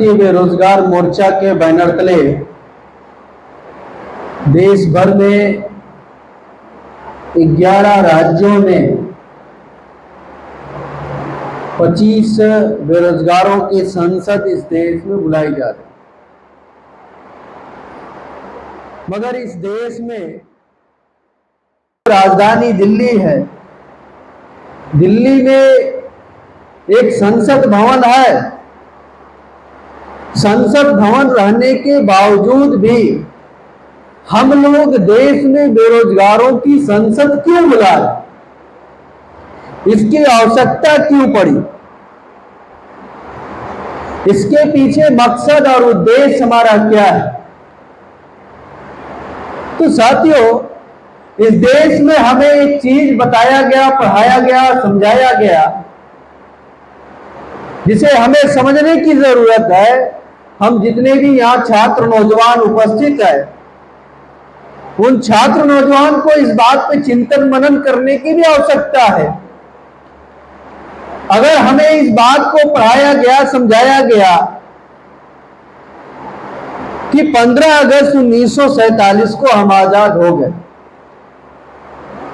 बेरोजगार मोर्चा के बैनर तले देश भर में 11 राज्यों में 25 बेरोजगारों की संसद इस देश में बुलाई जा रही है। मगर इस देश में राजधानी दिल्ली है। दिल्ली में एक संसद भवन है। संसद भवन रहने के बावजूद भी हम लोग देश में बेरोजगारों की संसद क्यों बुलाए? इसकी आवश्यकता क्यों पड़ी? इसके पीछे मकसद और उद्देश्य हमारा क्या है? तो साथियों, इस देश में हमें एक चीज बताया गया, पढ़ाया गया, समझाया गया, जिसे हमें समझने की जरूरत है। हम जितने भी यहाँ छात्र नौजवान उपस्थित है, उन छात्र नौजवान को इस बात पे चिंतन मनन करने की भी आवश्यकता है। अगर हमें इस बात को पढ़ाया गया, समझाया गया कि 15 अगस्त 1947 को हम आजाद हो गए,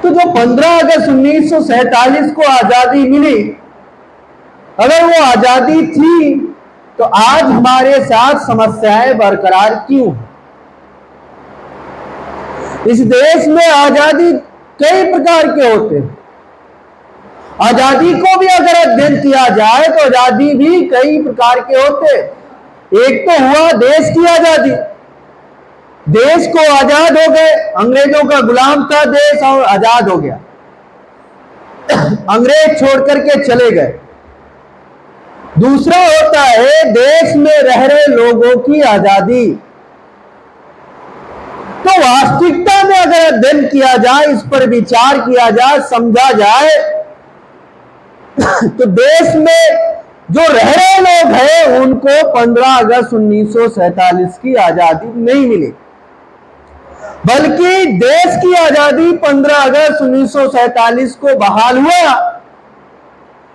तो जो 15 अगस्त 1947 को आजादी मिली, अगर वो आजादी थी तो आज हमारे साथ समस्याएं बरकरार क्यों? इस देश में आजादी कई प्रकार के होते हैं। आजादी को भी अगर अध्ययन किया जाए तो आजादी भी कई प्रकार के होते। एक तो हुआ देश की आजादी। देश को आजाद हो गए, अंग्रेजों का गुलाम था देश और आजाद हो गया। अंग्रेज छोड़ करके चले गए। दूसरा होता है देश में रह रहे लोगों की आजादी। तो वास्तविकता में अगर अध्ययन किया जाए, इस पर विचार किया जाए, समझा जाए, तो देश में जो रह रहे लोग हैं उनको 15 अगस्त 1947 की आजादी नहीं मिली, बल्कि देश की आजादी 15 अगस्त 1947 को बहाल हुआ।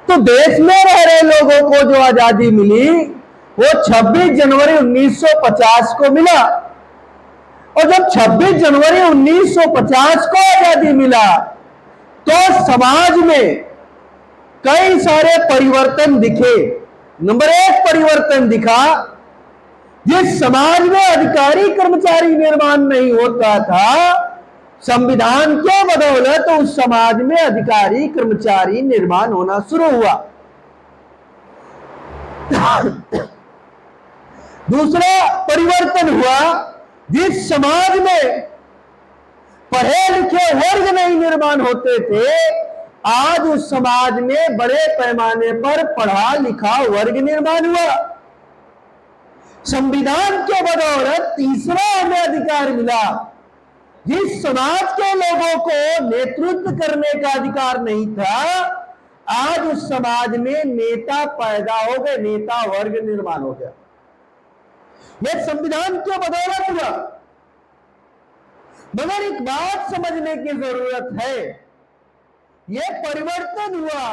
तो देश में रह रहे लोगों को जो आजादी मिली वो 26 जनवरी 1950 को मिला। और जब 26 जनवरी 1950 को आजादी मिला तो समाज में कई सारे परिवर्तन दिखे। नंबर 1 परिवर्तन दिखा, जिस समाज में अधिकारी कर्मचारी निर्माण नहीं होता था, संविधान के बदौलत उस समाज में अधिकारी कर्मचारी निर्माण होना शुरू हुआ। दूसरा परिवर्तन हुआ, जिस समाज में पढ़े लिखे वर्ग नहीं निर्माण होते थे, आज उस समाज में बड़े पैमाने पर पढ़ा लिखा वर्ग निर्माण हुआ। संविधान के बदौलत तीसरा हमें अधिकार मिला। जिस समाज के लोगों को नेतृत्व करने का अधिकार नहीं था, आज उस समाज में नेता पैदा हो गए, नेता वर्ग निर्माण हो गया। यह संविधान के बदौलत हुआ। मगर एक बात समझने की जरूरत है, यह परिवर्तन हुआ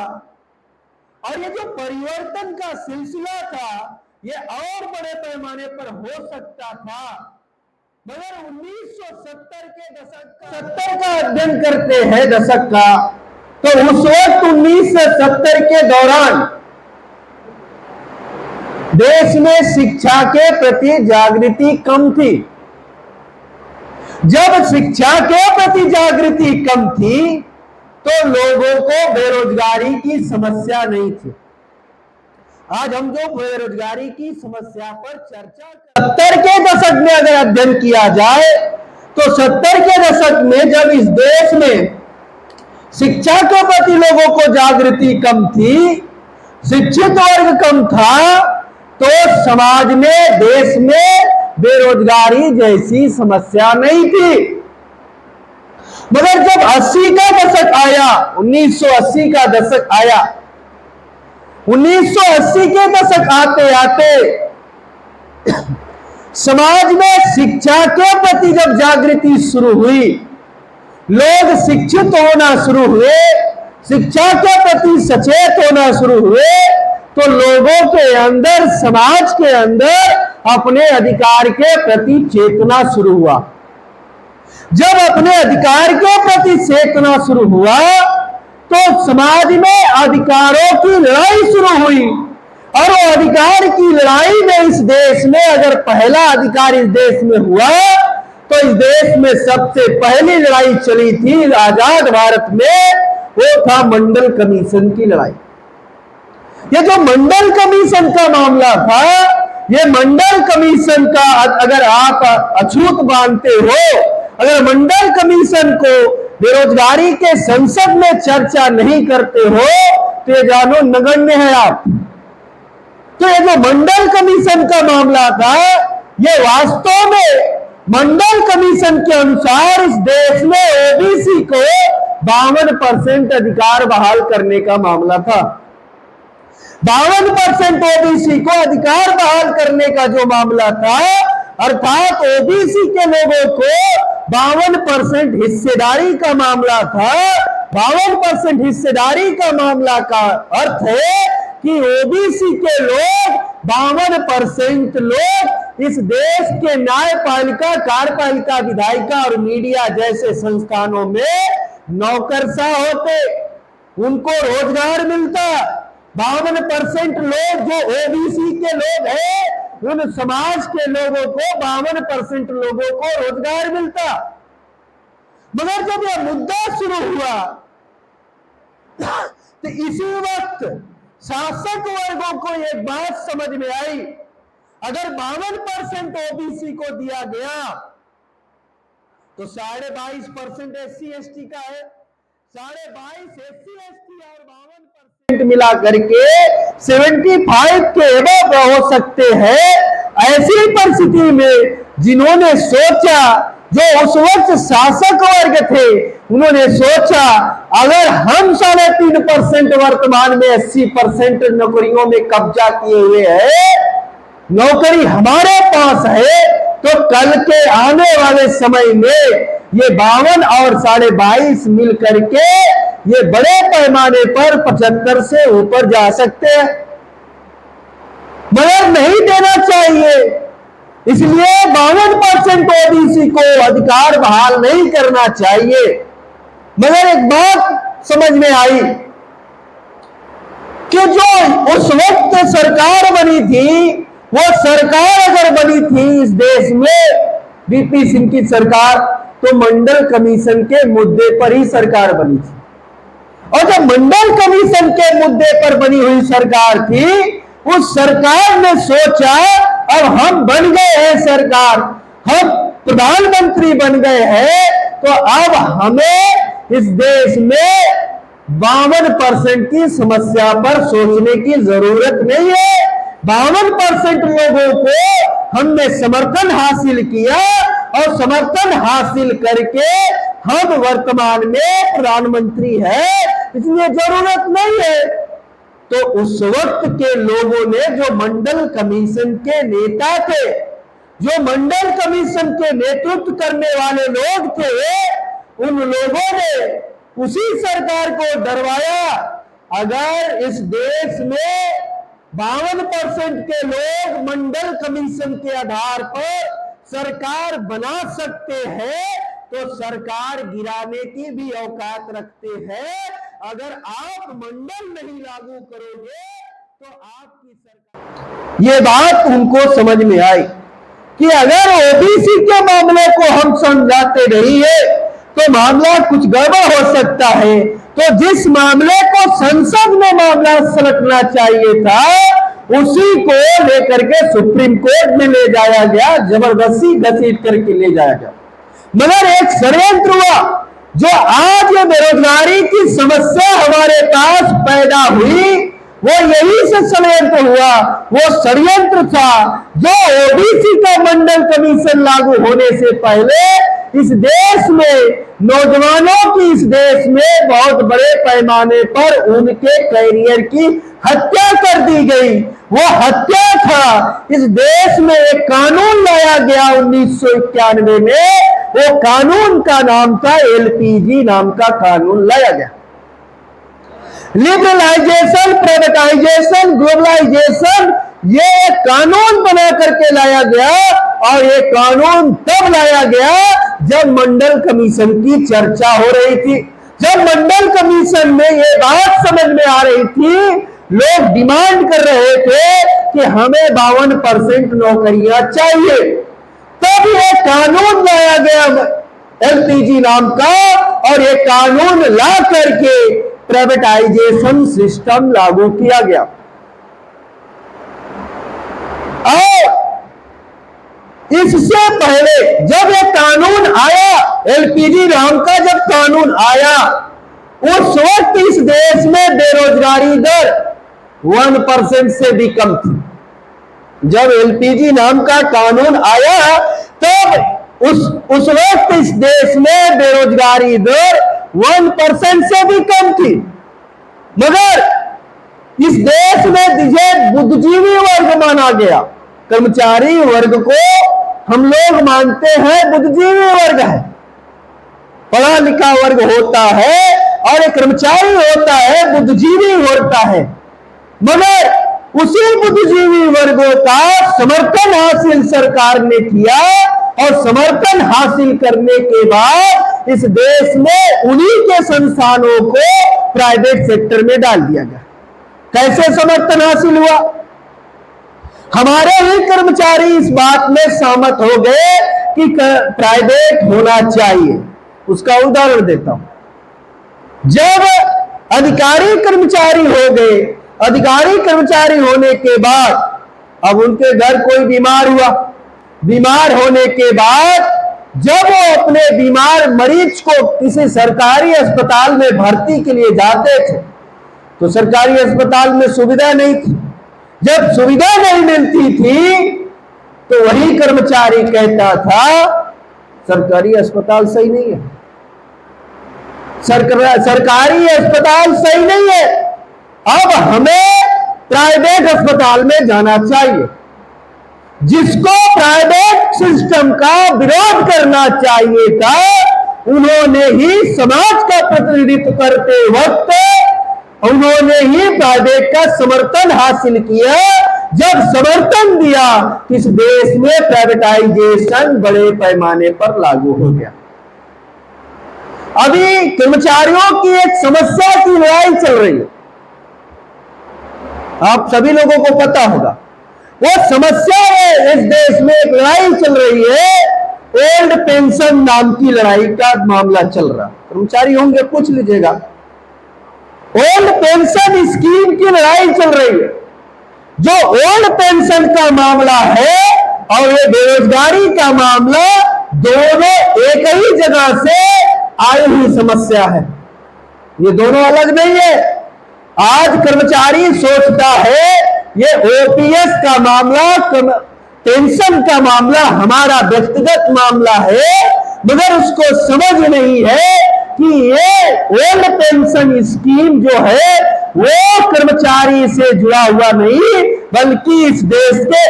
और ये जो परिवर्तन का सिलसिला था यह और बड़े पैमाने पर हो सकता था। मगर 1970 के दशक 70 का अध्ययन करते हैं, दशक का, तो उस वक्त 1970 के दौरान देश में शिक्षा के प्रति जागृति कम थी। जब शिक्षा के प्रति जागृति कम थी तो लोगों को बेरोजगारी की समस्या नहीं थी। आज हम जो बेरोजगारी की समस्या पर चर्चा 70 के दशक में अगर अध्ययन किया जाए तो 70 के दशक में जब इस देश में शिक्षा के प्रति लोगों को जागृति कम थी, शिक्षित वर्ग कम था, तो समाज में, देश में बेरोजगारी जैसी समस्या नहीं थी। मगर जब 80 का दशक आया, 1980 का दशक आया, 1980 के दशक आते आते समाज में शिक्षा के प्रति जब जागृति शुरू हुई, लोग शिक्षित होना शुरू हुए, शिक्षा के प्रति सचेत होना शुरू हुए, तो लोगों के अंदर, समाज के अंदर अपने अधिकार के प्रति चेतना शुरू हुआ। जब अपने अधिकार के प्रति चेतना शुरू हुआ तो समाज में अधिकारों की लड़ाई शुरू हुई, और वो अधिकार की लड़ाई में इस देश में अगर पहला अधिकार इस देश में हुआ तो इस देश में सबसे पहली लड़ाई चली थी आजाद भारत में, वो था मंडल कमीशन की लड़ाई। ये जो मंडल कमीशन का मामला था, ये मंडल कमीशन का अगर आप अछूत मानते हो, अगर मंडल कमीशन को बेरोजगारी के संसद में चर्चा नहीं करते हो तो ये जानो नगण्य है आप। तो ये जो मंडल कमीशन का मामला था, ये वास्तव में मंडल कमीशन के अनुसार इस देश में ओबीसी को 52% अधिकार बहाल करने का मामला था। 52% ओबीसी को अधिकार बहाल करने का जो मामला था, अर्थात ओबीसी के लोगों को 52% हिस्सेदारी का मामला था। 52% हिस्सेदारी का मामला का अर्थ है कि ओबीसी के लोग 52% लोग इस देश के न्यायपालिका, कार्यपालिका, विधायिका और मीडिया जैसे संस्थानों में नौकरशाह होते, उनको रोजगार मिलता। 52% लोग जो ओबीसी के लोग हैं, उन समाज के लोगों को, 52% लोगों को रोजगार मिलता। मगर जब यह मुद्दा शुरू हुआ तो इसी वक्त शासक वर्गों को एक बात समझ में आई, अगर 52% ओबीसी को दिया गया तो 22.5% SC ST का है, 22.5 SC ST और 52% मिला करके 75 के एबव हो सकते हैं। ऐसी परिस्थिति में जिन्होंने सोचा, जो उस वक्त शासक वर्ग थे, उन्होंने सोचा अगर हम 3.5% वर्तमान में 80% नौकरियों में कब्जा किए हुए हैं, नौकरी हमारे पास है, तो कल के आने वाले समय में ये 52 और 22.5 मिल करके ये बड़े पैमाने पर 75 से ऊपर जा सकते हैं। मगर नहीं देना चाहिए, इसलिए 52% ओबीसी को अधिकार बहाल नहीं करना चाहिए। मगर एक बात समझ में आई कि जो उस वक्त सरकार बनी थी, वो सरकार अगर बनी थी इस देश में वीपी सिंह की सरकार, तो मंडल कमीशन के मुद्दे पर ही सरकार बनी थी। और जब मंडल कमीशन के मुद्दे पर बनी हुई सरकार थी, उस सरकार ने सोचा अब हम बन गए हैं सरकार, हम प्रधानमंत्री बन गए हैं, तो अब हमें इस देश में 52% की समस्या पर सोचने की जरूरत नहीं है। 52% लोगों को हमने समर्थन हासिल किया और समर्थन हासिल करके हम वर्तमान में प्रधानमंत्री है, इसलिए जरूरत नहीं है। तो उस वक्त के लोगों ने, जो मंडल कमीशन के नेता थे, जो मंडल कमीशन के नेतृत्व करने वाले लोग थे, उन लोगों ने उसी सरकार को डरवाया, अगर इस देश में 52% के लोग मंडल कमीशन के आधार पर सरकार बना सकते हैं, तो सरकार गिराने की भी औकात रखते हैं। अगर आप मंडल नहीं लागू करोगे तो आपकी सरकार, ये बात उनको समझ में आई कि अगर ओबीसी के मामले को हम समझाते नहीं है तो मामला कुछ गड़बड़ हो सकता है। तो जिस मामले को संसद में मामला सलटना चाहिए था, उसी को लेकर के सुप्रीम कोर्ट में ले जाया गया, जबरदस्ती घसीट करके ले जाया गया। मगर एक षड्यंत्र हुआ, जो आज ये बेरोजगारी की समस्या हमारे पास पैदा हुई, वो यही से षड्यंत्र हुआ। वो षड्यंत्र था जो ओबीसी का मंडल कमीशन लागू होने से पहले इस देश में नौजवानों की, इस देश में बहुत बड़े पैमाने पर उनके कैरियर की हत्या कर दी गई। वो हत्या था, इस देश में एक कानून लाया गया 1991 में, वो कानून का नाम था LPG नाम का कानून लाया गया। लिबरलाइजेशन, प्राइवेटाइजेशन, ग्लोबलाइजेशन, ये एक कानून बना करके लाया गया। और ये कानून तब लाया गया जब मंडल कमीशन की चर्चा हो रही थी। जब मंडल कमीशन में ये बात समझ में आ रही थी, लोग डिमांड कर रहे थे कि हमें 52% नौकरियां चाहिए, तब ये कानून लाया गया एलपीजी नाम का। और ये कानून ला करके प्राइवेटाइजेशन सिस्टम लागू किया गया। और इससे पहले जब ये कानून आया, एलपीजी नाम का जब कानून आया, उस वक्त इस देश में बेरोजगारी दर 1% से भी कम थी। जब एलपीजी नाम का कानून आया तब उस वक्त इस देश में बेरोजगारी दर 1% से भी कम थी। मगर इस देश में जिसे बुद्धिजीवी वर्ग माना गया, कर्मचारी वर्ग को हम लोग मानते हैं बुद्धिजीवी वर्ग है, पढ़ा लिखा वर्ग होता है और एक कर्मचारी होता है, बुद्धिजीवी होता है। मगर उसी बुद्धिजीवी वर्गों का समर्थन हासिल सरकार ने किया और समर्थन हासिल करने के बाद इस देश में उन्हीं के संस्थानों को प्राइवेट सेक्टर में डाल दिया गया। कैसे समर्थन हासिल हुआ? हमारे ही कर्मचारी इस बात में सहमत हो गए कि प्राइवेट होना चाहिए। उसका उदाहरण देता हूं। जब अधिकारी कर्मचारी हो गए, अधिकारी कर्मचारी होने के बाद अब उनके घर कोई बीमार हुआ, बीमार होने के बाद जब वो अपने बीमार मरीज को किसी सरकारी अस्पताल में भर्ती के लिए जाते थे तो सरकारी अस्पताल में सुविधा नहीं थी। जब सुविधा नहीं मिलती थी तो वही कर्मचारी कहता था सरकारी अस्पताल सही नहीं है, सरकारी अस्पताल सही नहीं है, अब हमें प्राइवेट अस्पताल में जाना चाहिए। जिसको प्राइवेट सिस्टम का विरोध करना चाहिए था, उन्होंने ही समाज का प्रतिनिधित्व करते वक्त उन्होंने ही प्राइवेट का समर्थन हासिल किया। जब समर्थन दिया, इस देश में प्राइवेटाइजेशन बड़े पैमाने पर लागू हो गया। अभी कर्मचारियों की एक समस्या की लड़ाई चल रही है, आप सभी लोगों को पता होगा। वो समस्या है, इस देश में एक लड़ाई चल रही है, ओल्ड पेंशन नाम की लड़ाई का मामला चल रहा। कर्मचारी होंगे पूछ लीजिएगा, ओल्ड पेंशन स्कीम की लड़ाई चल रही है। जो ओल्ड पेंशन का मामला है और ये बेरोजगारी का मामला, दोनों एक ही जगह से आई हुई समस्या है, ये दोनों अलग नहीं है। आज कर्मचारी सोचता है ये ओपीएस का मामला, पेंशन का मामला हमारा व्यक्तिगत मामला है, मगर उसको समझ नहीं है कि ये ओल्ड पेंशन स्कीम जो है वो कर्मचारी से जुड़ा हुआ नहीं, बल्कि इस देश के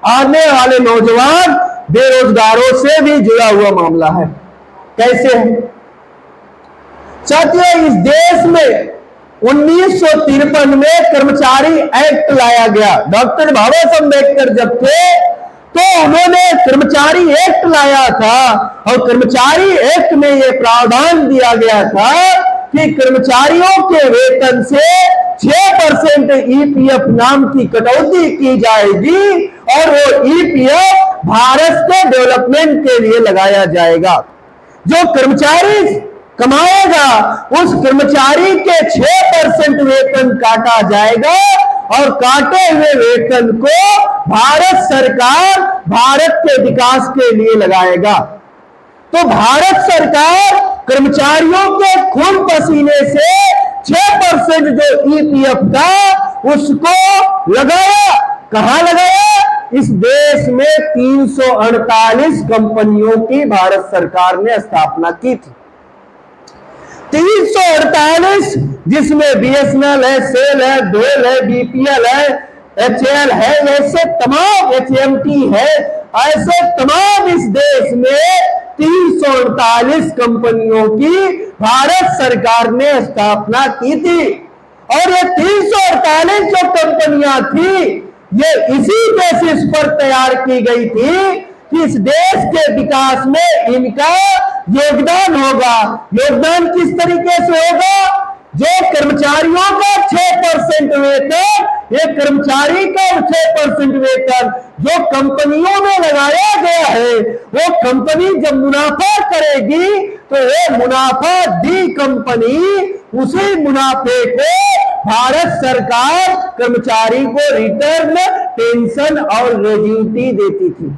आने वाले नौजवान बेरोजगारों से भी जुड़ा हुआ मामला है। कैसे है साथियों? इस देश में 1953 में कर्मचारी एक्ट लाया गया। डॉक्टर बाबा साहब अम्बेडकर जब थे तो उन्होंने कर्मचारी एक्ट लाया था और कर्मचारी एक्ट में यह प्रावधान दिया गया था कि कर्मचारियों के वेतन से 6% ईपीएफ नाम की कटौती की जाएगी और वो ईपीएफ भारत के डेवलपमेंट के लिए लगाया जाएगा। जो कर्मचारी कमाएगा उस कर्मचारी के 6% वेतन काटा जाएगा और काटे हुए वेतन को भारत सरकार भारत के विकास के लिए लगाएगा। तो भारत सरकार कर्मचारियों के खून पसीने से 6% जो ईपीएफ था उसको लगाया। कहां लगाया? इस देश में 348 कंपनियों की भारत सरकार ने स्थापना की थी। 348, जिसमें बीएसएनएल है, सेल है, बेल है, बीपीएल है, एचएल है, ऐसे तमाम, एचएमटी है, ऐसे तमाम इस देश में 348 कंपनियों की भारत सरकार ने स्थापना की थी। और ये 348 जो कंपनियां थी, ये इसी बेसिस पर तैयार की गई थी कि इस देश के विकास में इनका योगदान होगा। योगदान किस तरीके से होगा? जो कर्मचारियों का 6% वेतन, ये कर्मचारी का 6% वेतन जो कंपनियों में लगाया गया है, वो कंपनी जब मुनाफा करेगी तो ये मुनाफा दी कंपनी, उसी मुनाफे को भारत सरकार कर्मचारी को रिटर्न, पेंशन और ग्रेच्युटी देती थी।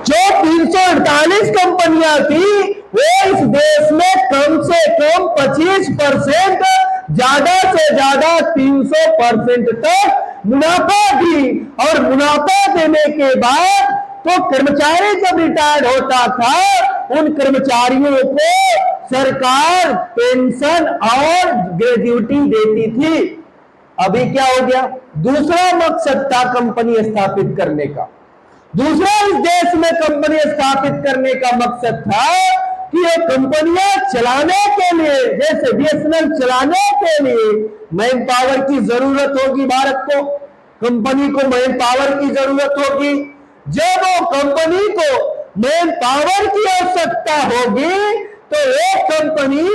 जो 348 कंपनियां थी, वो इस देश में कम से कम 25%, ज्यादा से ज्यादा 300% तक मुनाफा दी। और मुनाफा देने के बाद तो कर्मचारी जब रिटायर्ड होता था, उन कर्मचारियों को सरकार पेंशन और ग्रेच्युटी देती थी। अभी क्या हो गया? दूसरा मकसद था कंपनी स्थापित करने का। दूसरा इस देश में कंपनी स्थापित करने का मकसद था कि ये कंपनियां चलाने के लिए, जैसे बीएसएनएल चलाने के लिए मैन पावर की जरूरत होगी। भारत को, कंपनी को मैन पावर की जरूरत होगी। जब वो कंपनी को मैन पावर की आवश्यकता होगी, तो एक कंपनी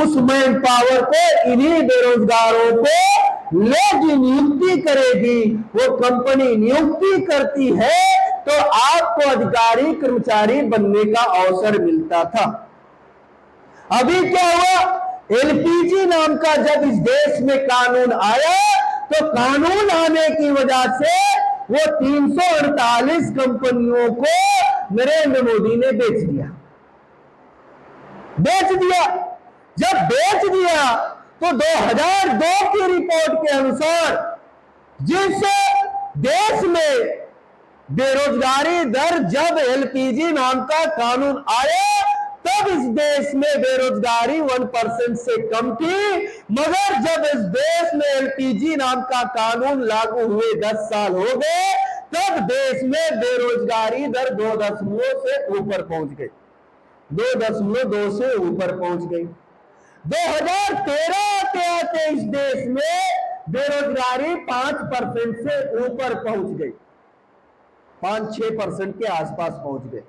उस मैन पावर को इन्हीं बेरोजगारों को लेगी, नियुक्ति करेगी। वो कंपनी नियुक्ति करती है तो आपको अधिकारी कर्मचारी बनने का अवसर मिलता था। अभी क्या हुआ? एलपीजी नाम का जब इस देश में कानून आया, तो कानून आने की वजह से वो 348 कंपनियों को नरेंद्र मोदी ने बेच दिया। जब बेच दिया तो 2002 की रिपोर्ट के अनुसार जिस देश में बेरोजगारी दर, जब एलपीजी नाम का कानून आया, तब इस देश में बेरोजगारी 1% से कम थी। मगर जब इस देश में एलपीजी नाम का कानून लागू हुए 10 साल हो गए, तब देश में बेरोजगारी दर 2.2 से ऊपर पहुंच गई। 2.2 से ऊपर पहुंच गई। 2013 आते इस देश में बेरोजगारी 5% से ऊपर पहुंच गई, 5-6% के आसपास पहुंच गए।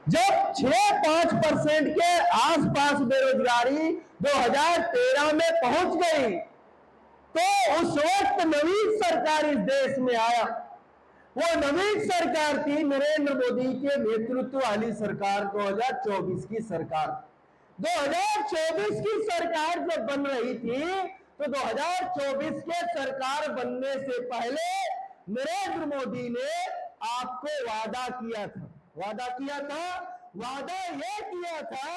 जब 6-5% के आसपास बेरोजगारी 2013 में पहुंच गई, तो उस वक्त नवीन सरकार इस देश में आया। वो नवीन सरकार थी नरेंद्र मोदी के नेतृत्व वाली सरकार, 2024 की सरकार। 2024 की सरकार जब बन रही थी, तो 2024 के सरकार बनने से पहले नरेंद्र मोदी ने आपको वादा किया था। वादा यह किया था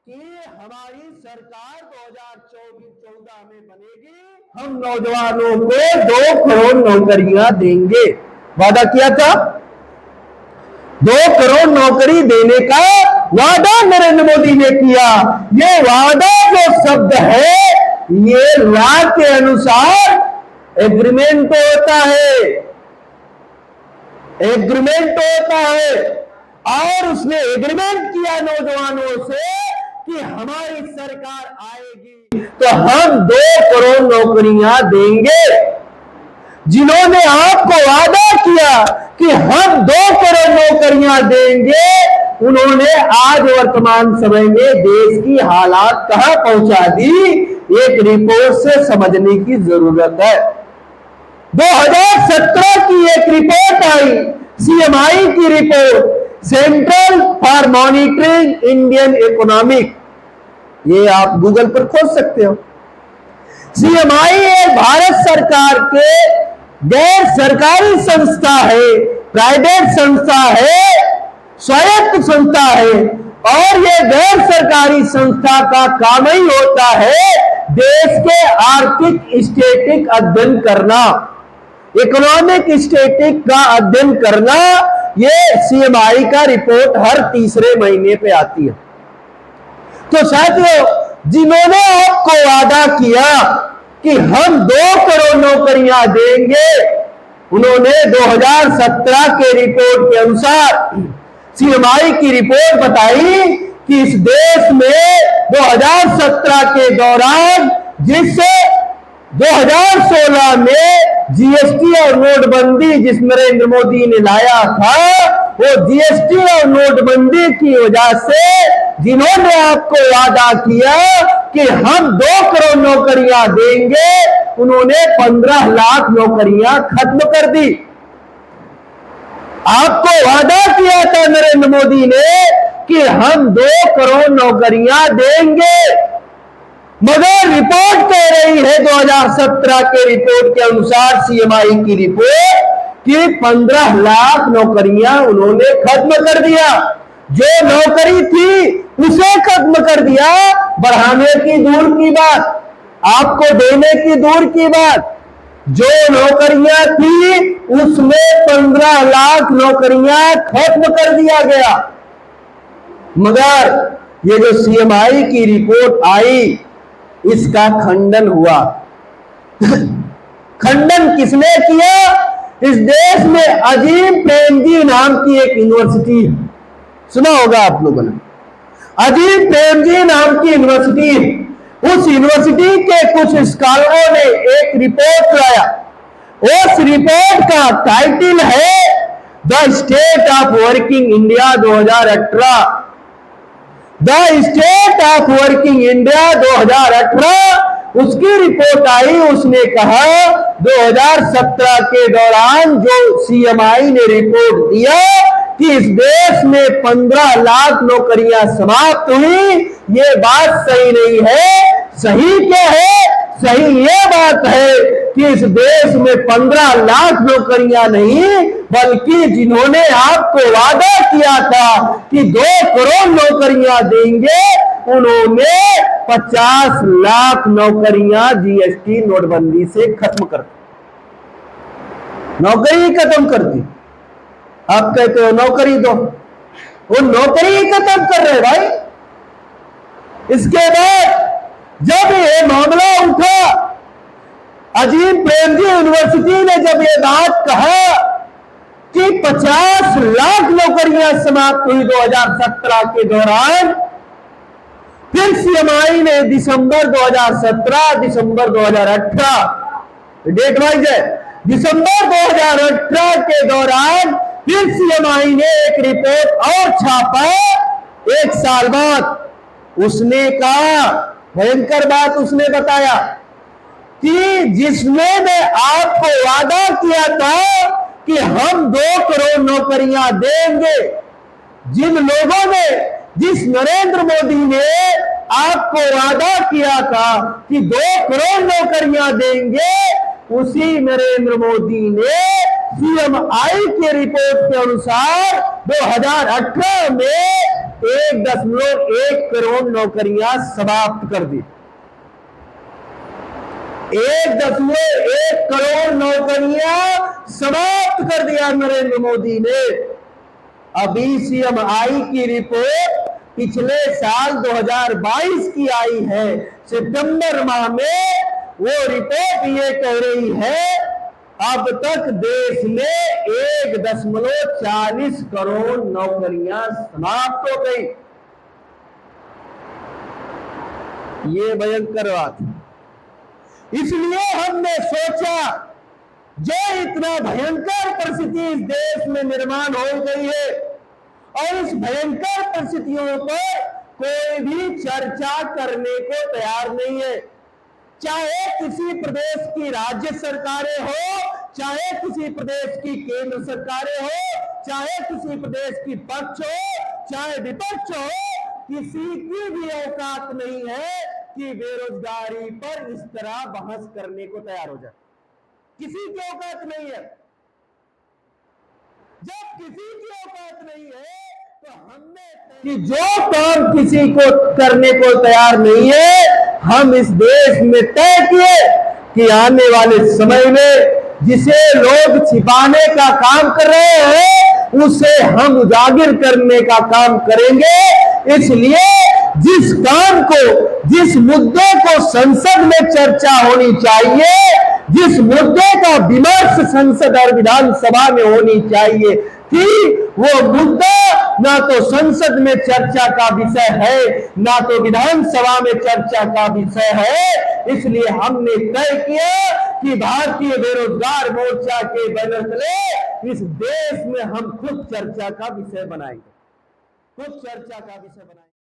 कि हमारी सरकार 2014 में बनेगी, हम नौजवानों को 2 करोड़ नौकरियां देंगे। वादा किया था, 2 करोड़ नौकरी देने का वादा नरेंद्र मोदी ने किया। ये वादा जो शब्द है, ये लॉ के अनुसार एग्रीमेंट होता है, और उसने एग्रीमेंट किया नौजवानों से कि हमारी सरकार आएगी तो हम 2 करोड़ नौकरियां देंगे। जिन्होंने आपको वादा किया कि हम 2 करोड़ नौकरियां देंगे, उन्होंने आज वर्तमान समय में देश की हालात कहां पहुंचा दी, एक रिपोर्ट से समझने की जरूरत है। 2017 की एक रिपोर्ट आई, सीएमआई की report, central for monitoring Indian economic, ये आप गूगल पर खोज सकते हो। सीएमआई एक भारत सरकार के गैर सरकारी संस्था है, प्राइवेट संस्था है, स्वायत्त संस्था है, और ये गैर सरकारी संस्था का काम ही होता है देश के आर्थिक स्टैटिक अध्ययन करना, इकोनॉमिक स्टैटिक का अध्ययन करना। ये सीएमआई का रिपोर्ट हर तीसरे महीने पे आती है। तो साथियों, जिन्होंने आपको वादा किया कि हम 2 करोड़ नौकरियां देंगे, उन्होंने 2017 के रिपोर्ट के अनुसार, सीएमआई की रिपोर्ट बताई कि इस देश में 2017 के दौरान जिस 2016 में जीएसटी और नोटबंदी जिस नरेंद्र मोदी ने लाया था, वो जीएसटी और नोटबंदी की वजह से जिन्होंने आपको वादा किया कि हम 2 करोड़ नौकरियां देंगे, उन्होंने 15 लाख नौकरियां खत्म कर दी। आपको वादा किया था नरेंद्र मोदी ने कि हम 2 करोड़ नौकरियां देंगे, मगर रिपोर्ट कह रही है 2017 के रिपोर्ट के अनुसार, सीएमआई की रिपोर्ट, कि 15 लाख नौकरियां उन्होंने खत्म कर दिया। जो नौकरी थी उसे खत्म कर दिया। बढ़ाने की दूर की बात, आपको देने की दूर की बात, जो नौकरियां थी उसमें 15 लाख नौकरियां खत्म कर दिया गया। मगर ये जो सीएमआई की रिपोर्ट आई, इसका खंडन हुआ। खंडन किसने किया? इस देश में अजीम प्रेमजी नाम की एक यूनिवर्सिटी है, सुना होगा आप लोगों ने। अजीम प्रेमजी नाम की यूनिवर्सिटी, उस यूनिवर्सिटी के कुछ स्कॉलरों ने एक रिपोर्ट लाया। उस रिपोर्ट का टाइटल है the state of working India 2018। The state of working India 2018 उसकी रिपोर्ट आई। उसने कहा 2017 के दौरान जो सीएमआई ने रिपोर्ट दिया कि इस देश में 15 लाख नौकरियां समाप्त हुई, ये बात सही नहीं है। सही क्या है? सही ये बात है कि इस देश में 15 लाख नौकरियां नहीं, बल्कि जिन्होंने आपको वादा किया था कि 2 करोड़ नौकरियां देंगे, उन्होंने 50 लाख नौकरियां जीएसटी नोटबंदी से खत्म कर दी। नौकरी खत्म कर दी। आप कहते हो नौकरी दो, वो नौकरी खत्म कर रहे भाई। इसके बाद जब ये मामला उठा, अजीम प्रेमजी यूनिवर्सिटी ने जब ये बात कहा कि 50 लाख नौकरियां समाप्त हुई 2017 के दौरान, फिर सीएमआई ने दिसंबर 2017, दिसंबर 2018 डेट वाइज है, दिसंबर 2018 के दौरान फिर सीएमआई ने एक रिपोर्ट और छापा। 1 साल बाद उसने कहा, भयंकर बात उसने बताया कि जिसने आपको वादा किया था कि हम 2 करोड़ नौकरियां देंगे, जिन लोगों ने, जिस नरेंद्र मोदी ने आपको वादा किया था कि 2 करोड़ नौकरियां देंगे, उसी नरेंद्र मोदी ने सीएमआई के रिपोर्ट के अनुसार 2018 में 1.1 करोड़ नौकरियां समाप्त कर दी। 1.1 करोड़ नौकरियां समाप्त कर दिया नरेंद्र मोदी ने। अभी सीएमआई की रिपोर्ट पिछले साल 2022 की आई है, सितंबर माह में। वो रिपोर्ट ये कह रही है अब तक देश में 1.40 करोड़ नौकरियां समाप्त हो गई। ये भयंकर बात है। इसलिए हमने सोचा, जो इतना भयंकर परिस्थिति इस देश में निर्माण हो गई है, और इस भयंकर परिस्थितियों पर कोई भी चर्चा करने को तैयार नहीं है। चाहे किसी प्रदेश की राज्य सरकारें हो, चाहे किसी प्रदेश की केंद्र सरकारें हो, चाहे किसी प्रदेश की पक्ष हो, चाहे विपक्ष हो, किसी की भी औकात नहीं है कि बेरोजगारी पर इस तरह बहस करने को तैयार हो जाए। किसी की औकात नहीं है। जब किसी की औकात नहीं है, तो हमने कि जो काम किसी को करने को तैयार नहीं है, हम इस देश में तय किए कि आने वाले समय में जिसे लोग छिपाने का काम कर रहे हैं, उसे हम उजागर करने का काम करेंगे। इसलिए जिस काम को, जिस मुद्दे को संसद में चर्चा होनी चाहिए, जिस मुद्दे का विमर्श संसद और विधानसभा में होनी चाहिए, कि वो मुद्दा ना तो संसद में चर्चा का विषय है, ना तो विधानसभा में चर्चा का विषय है। इसलिए हमने तय किया कि भारतीय बेरोजगार मोर्चा के बैनर तले इस देश में हम खुद चर्चा का विषय बनाएंगे, खुद चर्चा का विषय बनाएंगे।